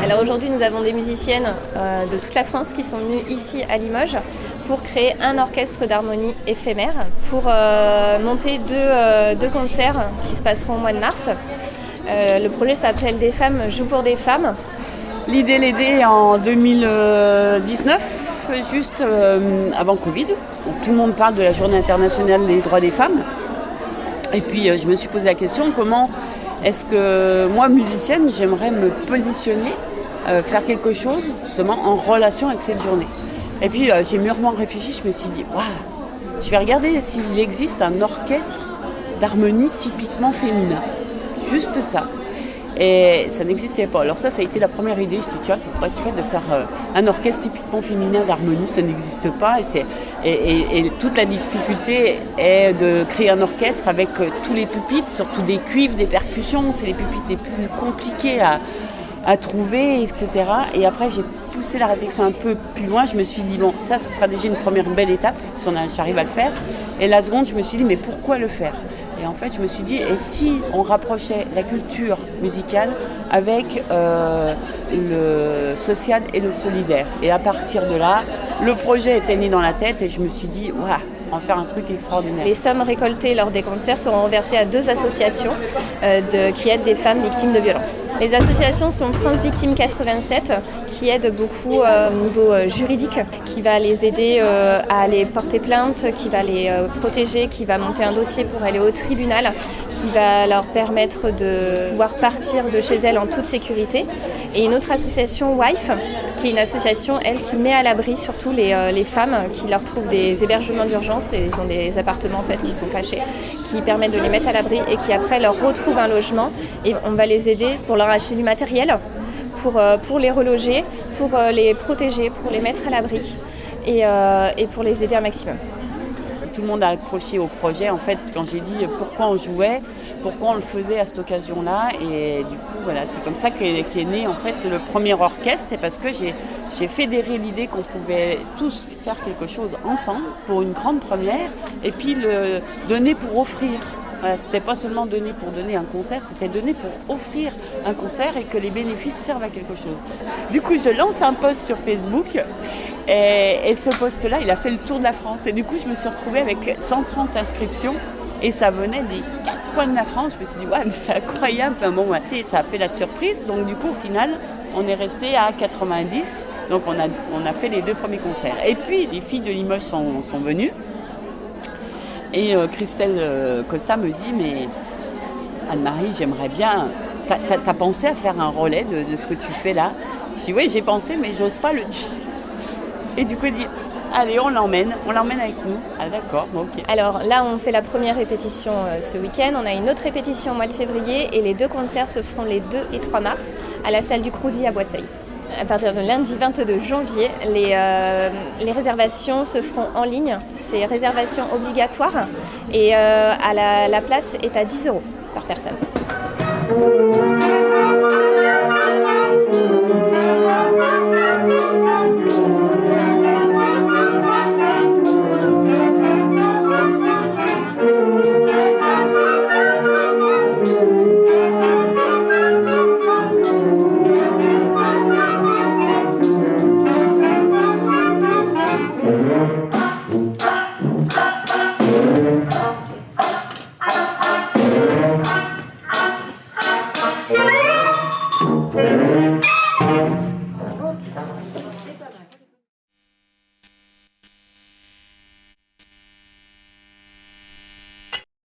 Alors aujourd'hui, nous avons des musiciennes de toute la France qui sont venues ici à Limoges pour créer un orchestre d'harmonie éphémère, pour monter deux concerts qui se passeront au mois de mars. Le projet s'appelle Des femmes jouent pour des femmes. L'idée l'est née en 2019, juste avant Covid. Tout le monde parle de la Journée internationale des droits des femmes. Et puis je me suis posé la question, comment est-ce que moi, musicienne, j'aimerais me positionner, faire quelque chose justement en relation avec cette journée. Et puis j'ai mûrement réfléchi, je me suis dit, waouh, je vais regarder s'il existe un orchestre d'harmonie typiquement féminin. Juste ça. Et ça n'existait pas. Alors ça a été la première idée. Je dis, tu vois, c'est pas chouette de faire un orchestre typiquement féminin d'harmonie, ça n'existe pas. Et toute la difficulté est de créer un orchestre avec tous les pupitres, surtout des cuivres, des percussions. C'est les pupitres les plus compliqués à trouver, etc. Et après, j'ai poussé la réflexion un peu plus loin. Je me suis dit, bon, ça sera déjà une première belle étape, si j'arrive à le faire. Et la seconde, je me suis dit, mais pourquoi le faire ? Et en fait, je me suis dit, et si on rapprochait la culture musicale avec le social et le solidaire ? Et à partir de là, le projet était né dans la tête et je me suis dit, waouh, on va faire un truc extraordinaire. Les sommes récoltées lors des concerts seront reversées à 2 associations qui aident des femmes victimes de violences. Les associations sont France Victime 87, qui aide beaucoup au niveau juridique, qui va les aider à aller porter plainte, qui va les protéger, qui va monter un dossier pour aller au tribunal, qui va leur permettre de pouvoir partir de chez elles en toute sécurité. Et une autre association, WIFE, qui est une association, elle, qui met à l'abri surtout les femmes qui leur trouvent des hébergements d'urgence. Et ils ont des appartements en fait, qui sont cachés, qui permettent de les mettre à l'abri et qui après leur retrouvent un logement. Et on va les aider pour leur acheter du matériel, pour les reloger, pour les protéger, pour les mettre à l'abri et pour les aider un maximum. Tout le monde a accroché au projet. En fait, quand j'ai dit pourquoi on jouait, pourquoi on le faisait à cette occasion-là. Et du coup, voilà, c'est comme ça qu'est né en fait le premier orchestre. C'est parce que j'ai fédéré l'idée qu'on pouvait tous faire quelque chose ensemble pour une grande première et puis le donner pour offrir. Voilà, c'était pas seulement donner pour donner un concert, c'était donner pour offrir un concert et que les bénéfices servent à quelque chose. Du coup, je lance un post sur Facebook et ce post-là, il a fait le tour de la France. Et du coup, je me suis retrouvée avec 130 inscriptions et ça venait des 4 coins de la France. Je me suis dit, ouais, mais c'est incroyable. Enfin, bon, ça a fait la surprise. Donc, du coup, au final, on est resté à 90. Donc, on a fait les 2 premiers concerts. Et puis, les filles de Limoges sont venues. Et Christelle Costa me dit, mais Anne-Marie, j'aimerais bien... T'as pensé à faire un relais de ce que tu fais là ? Je dis, oui, j'ai pensé, mais j'ose pas le dire. Et du coup, elle dit, allez, on l'emmène avec nous. Ah d'accord, bon, ok. Alors là, on fait la première répétition ce week-end. On a une autre répétition au mois de février et les 2 concerts se feront les 2 et 3 mars à la salle du Crouzy à Boisseuil. À partir de lundi 22 janvier, les réservations se feront en ligne. C'est réservation obligatoire et la place est à 10 € par personne.